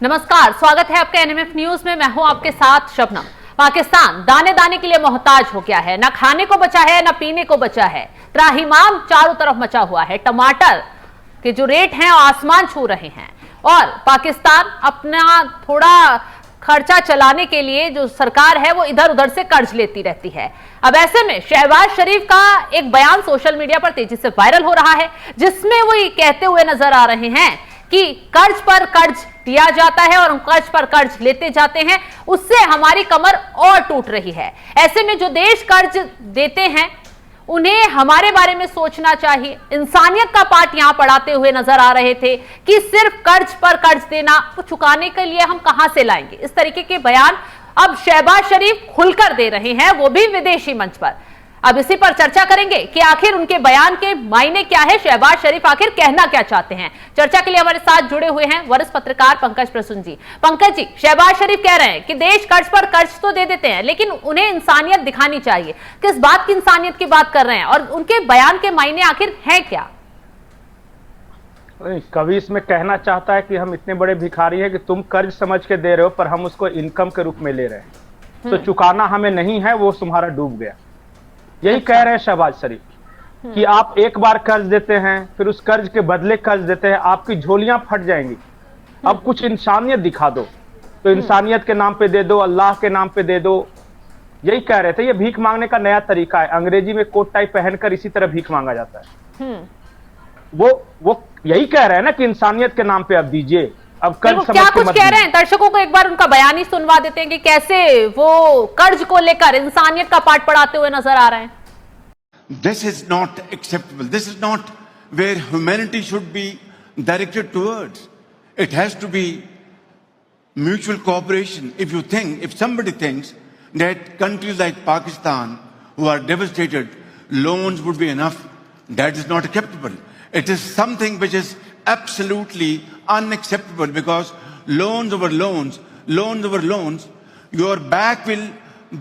नमस्कार, स्वागत है आपका एनएमएफ न्यूज में। मैं हूं आपके साथ शबनम। पाकिस्तान दाने दाने के लिए मोहताज हो गया है, ना खाने को बचा है ना पीने को बचा है। त्राहिमाम चारों तरफ मचा हुआ है। टमाटर के जो रेट हैं आसमान छू रहे हैं और पाकिस्तान अपना थोड़ा खर्चा चलाने के लिए जो सरकार है वो इधर उधर से कर्ज लेती रहती है। अब ऐसे में शहबाज शरीफ का एक बयान सोशल मीडिया पर तेजी से वायरल हो रहा है, जिसमें वो ये कहते हुए नजर आ रहे हैं कि कर्ज पर कर्ज दिया जाता है और हम कर्ज पर कर्ज लेते जाते हैं, उससे हमारी कमर और टूट रही है। ऐसे में जो देश कर्ज देते हैं उन्हें हमारे बारे में सोचना चाहिए। इंसानियत का पाठ यहां पढ़ाते हुए नजर आ रहे थे कि सिर्फ कर्ज पर कर्ज देना, वो चुकाने के लिए हम कहां से लाएंगे। इस तरीके के बयान अब शहबाज शरीफ खुलकर दे रहे हैं, वो भी विदेशी मंच पर। अब इसी पर चर्चा करेंगे कि आखिर उनके बयान के मायने क्या है, शहबाज शरीफ आखिर कहना क्या चाहते हैं। चर्चा के लिए हमारे साथ जुड़े हुए हैं वरिष्ठ पत्रकार पंकज प्रसून जी। पंकज जी, शहबाज शरीफ कह रहे हैं कि देश कर्ज पर कर्ज तो दे देते हैं लेकिन उन्हें इंसानियत दिखानी चाहिए। किस बात की इंसानियत की बात कर रहे हैं और उनके बयान के मायने आखिर है क्या? कवि इसमें कहना चाहता है कि हम इतने बड़े भिखारी हैं कि तुम कर्ज समझ के दे रहे हो पर हम उसको इनकम के रूप में ले रहे हैं, तो चुकाना हमें नहीं है, वो तुम्हारा डूब गया। यही कह रहे हैं शहबाज शरीफ कि आप एक बार कर्ज देते हैं फिर उस कर्ज के बदले कर्ज देते हैं, आपकी झोलियां फट जाएंगी। अब कुछ इंसानियत दिखा दो, तो इंसानियत के नाम पे दे दो, अल्लाह के नाम पे दे दो। यही कह रहे थे। ये भीख मांगने का नया तरीका है। अंग्रेजी में कोट टाई पहनकर इसी तरह भीख मांगा जाता है। वो यही कह रहे हैं ना कि इंसानियत के नाम पे अब दीजिए। अब कर्ज क्या कुछ कह रहे हैं, दर्शकों को एक बार उनका बयान ही सुनवा देते हैं कि कैसे वो कर्ज को लेकर इंसानियत का पाठ पढ़ाते हुए नजर आ रहे हैं। This is not acceptable. This is not where humanity should be directed towards. It has to be mutual cooperation. If somebody thinks that countries like Pakistan, who are devastated, loans would be enough, that is not acceptable. It is something which is absolutely unacceptable, because loans over loans, your back will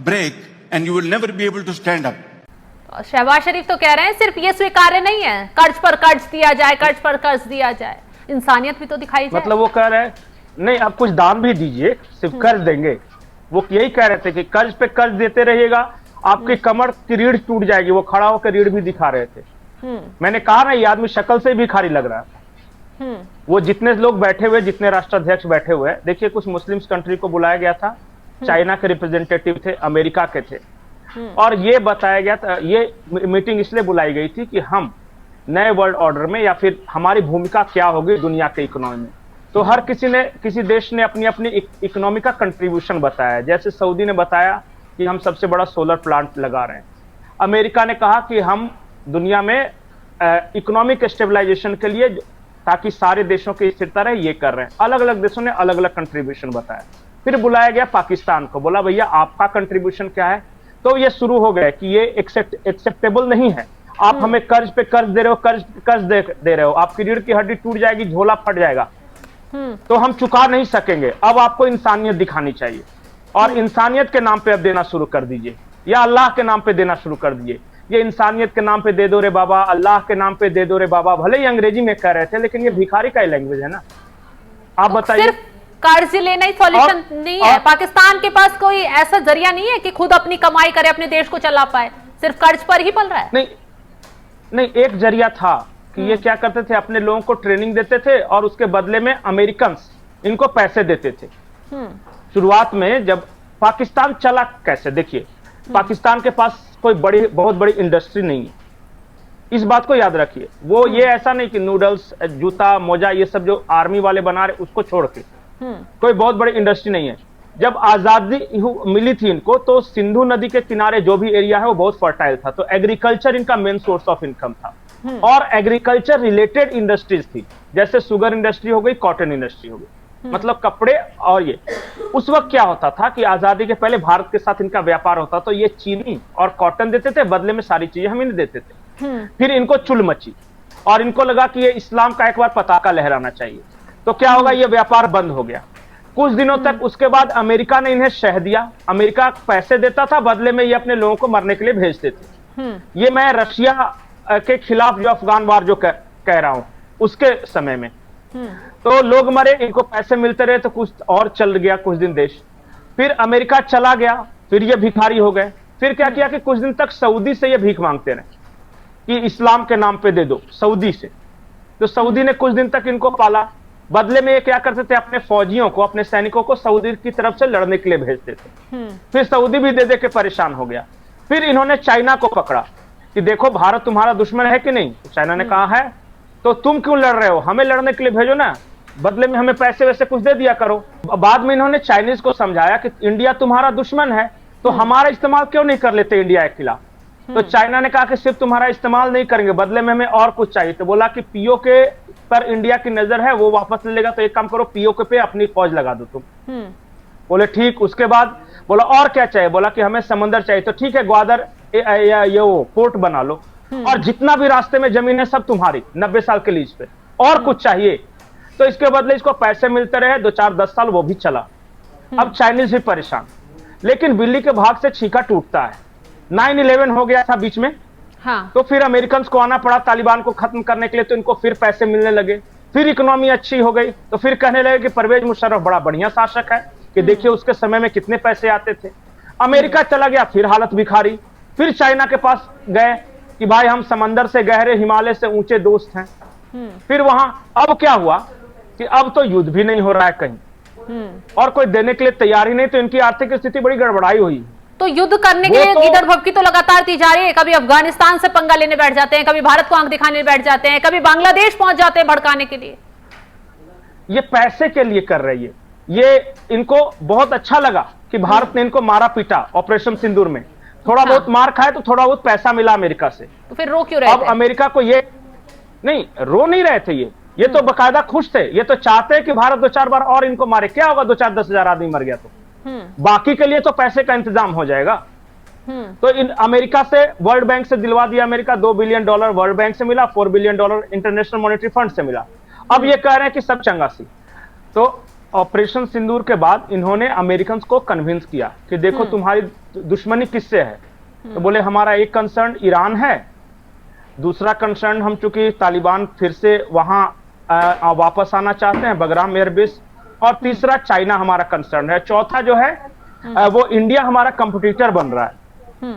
break and you will never be able to stand up. Shahbaz शरीफ तो कह रहे हैं सिर्फ ये स्वीकार्य नहीं है, कर्ज पर कर्ज दिया जाए, कर्ज पर कर्ज दिया जाए, इंसानियत भी तो दिखाई जाए। मतलब वो कह रहे हैं नहीं, आप कुछ दान भी दीजिए, सिर्फ कर्ज देंगे। वो यही कह रहे थे कि कर्ज पे कर्ज देते रहिएगा, आपकी कमर की रीढ़ टूट जाएगी। वो खड़ा होकर रीढ़ भी दिखा रहे थे। मैंने कहा ना, ये आदमी शक्ल से भिखारी लग रहा है। वो जितने लोग बैठे हुए, जितने राष्ट्राध्यक्ष बैठे हुए, देखिए कुछ मुस्लिम्स कंट्री को बुलाया गया था, चाइना के रिप्रेजेंटेटिव थे, अमेरिका के थे, और ये बताया गया था, ये मीटिंग इसलिए बुलाई गई थी कि हम नए वर्ल्ड ऑर्डर में या फिर हमारी भूमिका क्या होगी दुनिया के इकोनॉमी में। तो हर किसी देश ने अपनी अपनी इकोनॉमी का कंट्रीब्यूशन बताया। जैसे सऊदी ने बताया कि हम सबसे बड़ा सोलर प्लांट लगा रहे हैं। अमेरिका ने कहा कि हम दुनिया में इकोनॉमिक स्टेबलाइजेशन के लिए, ताकि सारे देशों की स्थिरता रहे, ये कर रहे हैं। अलग अलग देशों ने अलग अलग कंट्रीब्यूशन बताया। फिर बुलाया गया पाकिस्तान को, बोला भैया आपका कंट्रीब्यूशन क्या है। तो ये शुरू हो गया कि ये एक्सेप्टेबल नहीं है, आप हमें कर्ज पे कर्ज दे रहे हो, कर्ज दे रहे हो, आपकी रीढ़ की हड्डी टूट जाएगी, झोला फट जाएगा, तो हम चुका नहीं सकेंगे। अब आपको इंसानियत दिखानी चाहिए और इंसानियत के नाम पे अब देना शुरू कर दीजिए, या अल्लाह के नाम पे देना शुरू कर दीजिए। ये इंसानियत के नाम पे दे दो रे बाबा, अल्लाह के नाम पे दे दो रे बाबा, भले ही अंग्रेजी में कह रहे थे, लेकिन ये भिखारी का ही लैंग्वेज है ना। आप बताइए, कर्ज लेना ही सॉल्यूशन नहीं है। पाकिस्तान के पास कोई ऐसा जरिया नहीं है कि खुद अपनी कमाई करे, अपने देश को चला पाए, सिर्फ कर्ज पर ही पल रहा है। नहीं, एक जरिया था कि ये क्या करते थे, अपने लोगों को ट्रेनिंग देते थे और उसके बदले में अमेरिकन इनको पैसे देते थे। शुरुआत में जब पाकिस्तान चला कैसे, देखिए पाकिस्तान के पास कोई बहुत बड़ी इंडस्ट्री नहीं है, इस बात को याद रखिए। वो ये ऐसा नहीं कि नूडल्स, जूता, मोजा, ये सब जो आर्मी वाले बना रहे, उसको छोड़ के कोई बहुत बड़ी इंडस्ट्री नहीं है। जब आजादी मिली थी इनको, तो सिंधु नदी के किनारे जो भी एरिया है वो बहुत फर्टाइल था, तो एग्रीकल्चर इनका मेन सोर्स ऑफ इनकम था। और एग्रीकल्चर रिलेटेड इंडस्ट्रीज थी, जैसे शुगर इंडस्ट्री हो गई, कॉटन इंडस्ट्री हो गई, मतलब कपड़े। और ये उस वक्त क्या होता था कि आजादी के पहले भारत के साथ इनका व्यापार होता, तो ये चीनी और कॉटन देते थे, बदले में सारी चीजें हम इन्हें देते थे। फिर इनको चुल मची और इनको लगा कि ये इस्लाम का एक बार पताका लहराना चाहिए, तो क्या होगा, ये व्यापार बंद हो गया कुछ दिनों तक। उसके बाद अमेरिका ने इन्हें शह दिया, अमेरिका पैसे देता था, बदले में ये अपने लोगों को मरने के लिए भेजते थे। ये मैं रशिया के खिलाफ जो अफगान वार जो कह रहा हूं, उसके समय में तो लोग मरे, इनको पैसे मिलते रहे तो कुछ और चल गया कुछ दिन देश। फिर अमेरिका चला गया, फिर ये भिखारी हो गए। फिर क्या किया कि कुछ दिन तक सऊदी से ये भीख मांगते रहे कि इस्लाम के नाम पे दे दो, सऊदी से। तो सऊदी ने कुछ दिन तक इनको पाला। बदले में ये क्या करते थे, अपने फौजियों को, अपने सैनिकों को सऊदी की तरफ से लड़ने के लिए भेजते थे। फिर सऊदी भी दे दे के परेशान हो गया। फिर इन्होंने चाइना को पकड़ा कि देखो भारत तुम्हारा दुश्मन है कि नहीं। तो चाइना ने कहा है, तो तुम क्यों लड़ रहे हो, हमें लड़ने के लिए भेजो ना, बदले में हमें पैसे वैसे कुछ दे दिया करो। बाद में इन्होंने चाइनीज को समझाया कि इंडिया तुम्हारा दुश्मन है, तो हमारा इस्तेमाल क्यों नहीं कर लेते इंडिया के खिलाफ। तो चाइना ने कहा कि सिर्फ तुम्हारा इस्तेमाल नहीं करेंगे, बदले में हमें और कुछ चाहिए। तो बोला कि पीओके पर इंडिया की नजर है, वो वापस ले लेगा, तो एक काम करो, पीओके पे अपनी फौज लगा दो तुम। बोले ठीक। उसके बाद बोला और क्या चाहिए, बोला कि हमें समंदर चाहिए। तो ठीक है, ग्वादर ये वो पोर्ट बना लो, और जितना भी रास्ते में जमीन है सब तुम्हारी, 90 साल के लीज पे। और कुछ चाहिए, तो इसके बदले इसको पैसे मिलते रहे। 2-4-10 साल वो भी चला। अब चाइनीज भी परेशान, लेकिन बिल्ली के भाग से छीका टूटता है। 9/11 हो गया था बीच में। हाँ। तो फिर अमेरिकन को आना पड़ा तालिबान को खत्म करने के लिए, तो इनको फिर पैसे मिलने लगे। फिर इकोनॉमी अच्छी हो गई, तो फिर कहने लगे कि परवेज मुशर्रफ बड़ा बढ़िया शासक है, कि देखिए उसके समय में कितने पैसे आते थे। अमेरिका चला गया, फिर हालत भिखारी। फिर चाइना के पास गए कि भाई हम समंदर से गहरे, हिमालय से ऊंचे दोस्त हैं। फिर वहां अब क्या हुआ कि अब तो युद्ध भी नहीं हो रहा है कहीं, और कोई देने के लिए तैयार ही नहीं। तो इनकी आर्थिक स्थिति बड़ी गड़बड़ाई हुई। तो युद्ध करने के लिए गिदड़ भभकी तो लगातार दी जा रही है। कभी अफगानिस्तान से पंगा लेने बैठ जाते हैं, कभी भारत को आंख दिखाने बैठ जाते हैं, कभी बांग्लादेश पहुंच जाते हैं भड़काने के लिए। ये पैसे के लिए कर रही है। ये इनको बहुत अच्छा लगा कि भारत ने इनको मारा पीटा ऑपरेशन सिंदूर में, थोड़ा बहुत मार खाए तो थोड़ा बहुत पैसा मिला अमेरिका से। तो फिर रो क्यों रहे अब थे? अमेरिका को ये नहीं, रो नहीं रहे थे ये तो बकायदा खुश थे। ये तो चाहते हैं कि भारत 2-4 बार और इनको मारे। क्या होगा, 2-4-10 हजार आदमी मर गया तो बाकी के लिए तो पैसे का इंतजाम हो जाएगा। तो इन अमेरिका से, वर्ल्ड बैंक से दिलवा दिया अमेरिका। $2 बिलियन वर्ल्ड बैंक से मिला, $4 बिलियन इंटरनेशनल मॉनेटरी फंड से मिला। अब ये कह रहे हैं कि सब चंगा सी। तो ऑपरेशन सिंदूर के बाद इन्होंने अमेरिकन को कन्विंस किया कि देखो तुम्हारी दुश्मनी किससे है। तो बोले हमारा एक कंसर्न ईरान है, दूसरा कंसर्न हम चूंकि तालिबान फिर से वहां वापस आना चाहते हैं, बगराम एयरबेस, और तीसरा चाइना हमारा कंसर्न है, चौथा जो है वो इंडिया हमारा कंपटीटर बन रहा है।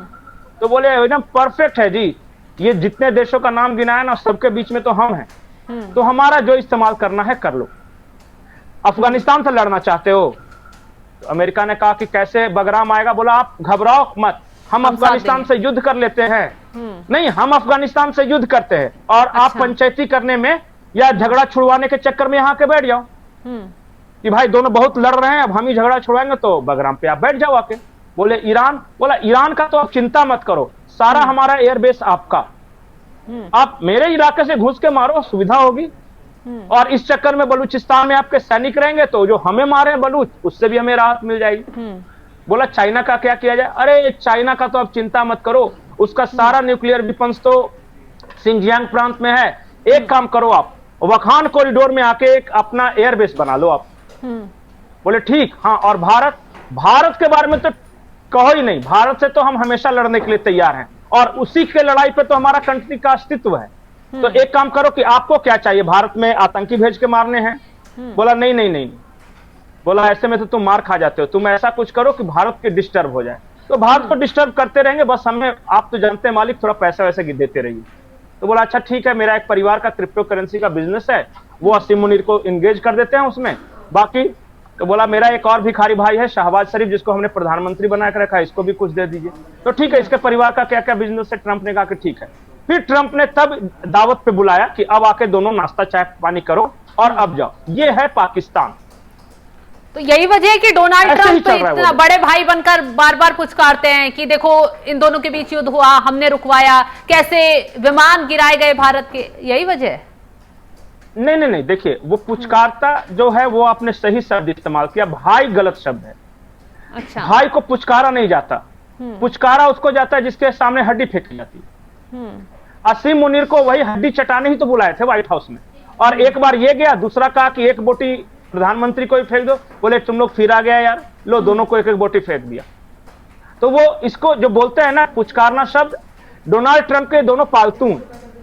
तो बोले एकदम परफेक्ट है जी, ये जितने देशों का नाम गिनाया ना सबके बीच में तो हम हैं, तो हमारा जो इस्तेमाल करना है कर लो। अफगानिस्तान से लड़ना चाहते हो, तो अमेरिका ने कहा कि कैसे बगराम आएगा। बोला आप घबराओ मत, हम अफगानिस्तान से युद्ध कर लेते हैं। नहीं, हम अफगानिस्तान से युद्ध करते हैं, और आप पंचायती करने में या झगड़ा छुड़वाने के चक्कर में यहाँ के बैठ जाओ कि भाई दोनों बहुत लड़ रहे हैं, अब हम ही झगड़ा छुड़वाएंगे, तो बगराम पे आप बैठ जाओ आके। बोले ईरान, बोला ईरान का तो आप चिंता मत करो, सारा हमारा एयरबेस आपका, आप मेरे इलाके से घुस के मारो, सुविधा होगी। और इस चक्कर में बलूचिस्तान में आपके सैनिक रहेंगे, तो जो हमें मारे बलूच, उससे भी हमें राहत मिल जाएगी। बोला चाइना का क्या किया जाए। अरे चाइना का तो आप चिंता मत करो, उसका सारा न्यूक्लियर वेपन्स तो सिंजियांग प्रांत में है। एक काम करो, आप वखान कॉरिडोर में आके एक अपना एयरबेस बना लो आप। बोले ठीक। हाँ, और भारत के बारे में तो कहो ही नहीं, भारत से तो हम हमेशा लड़ने के लिए तैयार हैं, और उसी के लड़ाई पे तो हमारा कंट्री का अस्तित्व है। तो एक काम करो कि आपको क्या चाहिए, भारत में आतंकी भेज के मारने हैं। बोला नहीं नहीं नहीं, बोला ऐसे में तो तुम मार खा जाते हो, तुम ऐसा कुछ करो कि भारत के डिस्टर्ब हो जाए। तो भारत को डिस्टर्ब करते रहेंगे, बस हमें, आप तो जानते हैं मालिक, थोड़ा पैसा वैसे देते रहिए। तो बोला अच्छा ठीक है, मेरा एक परिवार का क्रिप्टो करेंसी का बिजनेस है, वो असीम मुनीर को इंगेज कर देते हैं उसमें। बाकी तो बोला मेरा एक और भिखारी भाई है शहबाज शरीफ, जिसको हमने प्रधानमंत्री बना कर रखा है, इसको भी कुछ दे दीजिए। तो ठीक है, इसके परिवार का क्या क्या बिजनेस है। ट्रंप ने कहा कि ठीक है। फिर ट्रंप ने तब दावत पे बुलाया कि अब आके दोनों नाश्ता चाय पानी करो और अब जाओ। ये है पाकिस्तान। तो यही वजह है कि डोनाल्ड ट्रंप इतना बड़े भाई बनकर बार बार पुचकारते हैं कि देखो इन दोनों के बीच युद्ध हुआ, हमने रुकवाया, कैसे विमान गिराए गए भारत के, यही वजह है। नहीं नहीं नहीं, देखिए वो पुचकारता जो है वो आपने सही शब्द इस्तेमाल किया, भाई गलत शब्द है। अच्छा। भाई को पुचकारा नहीं जाता, पुचकारा उसको जाता है जिसके सामने हड्डी फेंकी जाती है। असीम मुनीर को वही हड्डी चटाने ही तो बुलाए थे व्हाइट हाउस में, और एक बार ये गया, दूसरा कहा कि एक बोटी प्रधानमंत्री को ही फेंक दो। बोले तुम लोग फिर आ गया यार, लो दोनों को एक एक बोटी फेंक दिया। तो वो इसको जो बोलते हैं ना पुचकारना शब्द, डोनाल्ड ट्रंप के दोनों पालतू,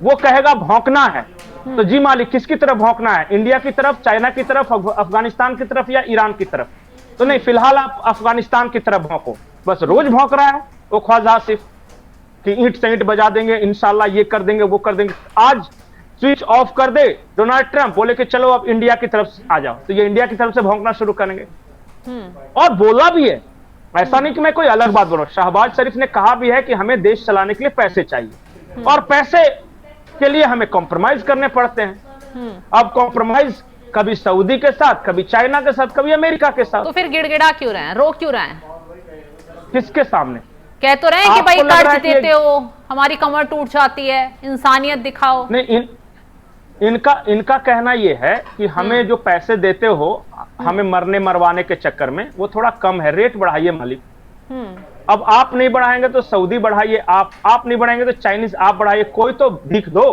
वो कहेगा भौंकना है, तो जी मालिक किसकी तरफ भौंकना है, इंडिया की तरफ, चाइना की तरफ, अफगानिस्तान की तरफ या ईरान की तरफ? तो नहीं, फिलहाल आप अफगानिस्तान की तरफ भौंको। बस रोज भौंक रहा है वो ख्वाजा आसिफ कि ईंट से ईंट बजा देंगे, इंशाल्लाह ये कर देंगे, वो कर देंगे। आज स्विच ऑफ कर दे डोनाल्ड ट्रंप, बोले कि चलो अब इंडिया की तरफ आ जाओ, तो ये इंडिया की तरफ से भौंकना शुरू करेंगे। और बोला भी है, ऐसा नहीं कि मैं कोई अलग बात बोल रहा हूं, शहबाज शरीफ ने कहा भी है कि हमें देश चलाने के लिए पैसे चाहिए और पैसे के लिए हमें कॉम्प्रोमाइज करने पड़ते हैं। अब कॉम्प्रोमाइज कभी सऊदी के साथ, कभी चाइना के साथ, कभी अमेरिका के साथ। तो फिर गिड़गिड़ा क्यों रहे हैं, रो क्यों रहे हैं? किसके सामने? कह तो रहे हैं कि आपको भाई लग रहा कर्ज है कि देते हो, हमारी कमर टूट जाती है, इंसानियत दिखाओ। नहीं, इनका कहना यह है कि हमें जो पैसे देते हो हमें मरने मरवाने के चक्कर में, वो थोड़ा कम है, रेट बढ़ाइए मालिक। अब आप नहीं बढ़ाएंगे तो सऊदी बढ़ाइए, आप नहीं बढ़ाएंगे तो चाइनीज आप बढ़ाइए, कोई तो दिख दो।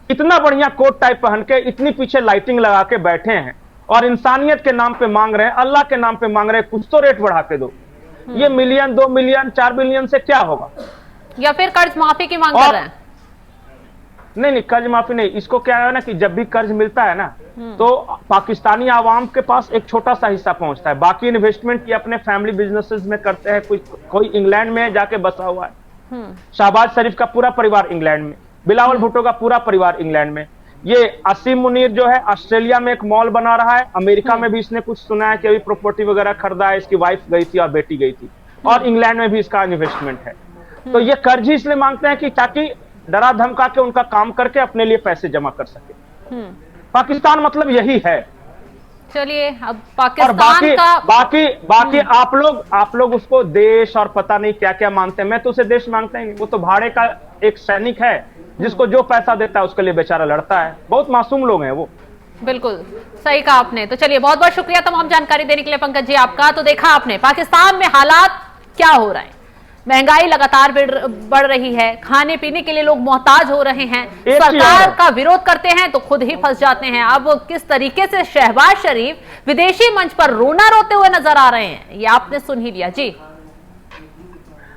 इतना बढ़िया कोट टाइप पहन के, इतनी पीछे लाइटिंग लगा के बैठे हैं और इंसानियत के नाम पे मांग रहे हैं, अल्लाह के नाम पे मांग रहे हैं, कुछ तो रेट बढ़ा के दो। ये मिलियन, 2 मिलियन, 4 बिलियन से क्या होगा? या फिर कर्ज माफी की मांग कर रहे हैं? नहीं, कर्ज माफी नहीं। इसको क्या है ना कि जब भी कर्ज मिलता है ना तो पाकिस्तानी आवाम के पास एक छोटा सा हिस्सा पहुंचता है, बाकी इन्वेस्टमेंट ये अपने फैमिली बिजनेसेस में करते हैं। कोई इंग्लैंड में जाके बसा हुआ है, शहबाज शरीफ का पूरा परिवार इंग्लैंड में, बिलावल भुट्टो का पूरा परिवार इंग्लैंड में, ये असीम मुनीर जो है ऑस्ट्रेलिया में एक मॉल बना रहा है, अमेरिका में भी इसने कुछ सुना है कि अभी प्रॉपर्टी वगैरह खरीदा है, इसकी वाइफ गई थी और बेटी गई थी, और इंग्लैंड में भी इसका इन्वेस्टमेंट है। तो ये कर्ज ही इसलिए मांगते हैं कि ताकि डरा धमका के उनका काम करके अपने लिए पैसे जमा कर सके। पाकिस्तान मतलब यही है। चलिए, अब और पाकिस्तान का बाकी आप लोग उसको देश और पता नहीं क्या क्या मानते हैं। मैं तो उसे देश मांगता ही नहीं, वो तो भाड़े का एक सैनिक है जिसको जो पैसा देता है उसके लिए बेचारा लड़ता है। बहुत मासूम लोग हैं वो। बिल्कुल सही कहा आपने। तो चलिए, बहुत बहुत शुक्रिया तमाम जानकारी देने के लिए पंकज जी आपका। तो देखा आपने पाकिस्तान में हालात क्या हो रहे हैं, महंगाई लगातार बढ़ रही है, खाने पीने के लिए लोग मोहताज हो रहे हैं, सरकार का विरोध करते हैं तो खुद ही फंस जाते हैं। अब किस तरीके से शहबाज शरीफ विदेशी मंच पर रोना रोते हुए नजर आ रहे हैं, ये आपने सुन ही लिया जी।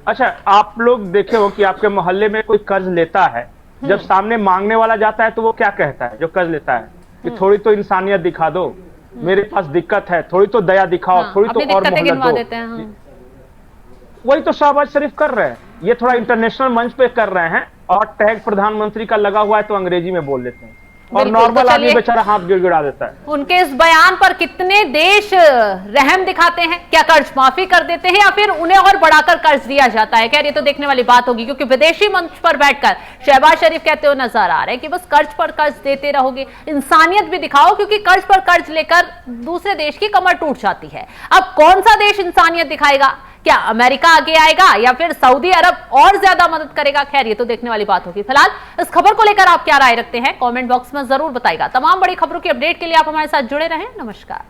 अच्छा, आप लोग देखे हो कि आपके मोहल्ले में कोई कर्ज लेता है, जब सामने मांगने वाला जाता है तो वो क्या कहता है जो कर्ज लेता है कि थोड़ी तो इंसानियत दिखा दो, मेरे पास दिक्कत है, थोड़ी तो दया दिखाओ, थोड़ी तो और मोहलत दो। वही तो शहबाज शरीफ कर रहे हैं। ये थोड़ा इंटरनेशनल मंच पे कर रहे हैं और टैग प्रधानमंत्री का लगा हुआ है तो अंग्रेजी में बोल लेते हैं और नॉर्मल आदमी बेचारा हाथ गिड़गिड़ा देता है। उनके इस बयान पर कितने देश रहम दिखाते हैं? क्या कर्ज माफी कर देते हैं या फिर उन्हें और बढ़ाकर कर्ज दिया जाता है? खैर, ये तो देखने वाली बात होगी, क्योंकि विदेशी मंच पर बैठकर शहबाज शरीफ कहते हुए नजर आ रहे हैं कि बस कर्ज पर कर्ज देते रहोगे, इंसानियत भी दिखाओ, क्योंकि कर्ज पर कर्ज लेकर दूसरे देश की कमर टूट जाती है। अब कौन सा देश इंसानियत दिखाएगा? क्या अमेरिका आगे आएगा या फिर सऊदी अरब और ज्यादा मदद करेगा? खैर, ये तो देखने वाली बात होगी। फिलहाल इस खबर को लेकर आप क्या राय रखते हैं, कमेंट बॉक्स में जरूर बताइएगा। तमाम बड़ी खबरों की अपडेट के लिए आप हमारे साथ जुड़े रहें। नमस्कार।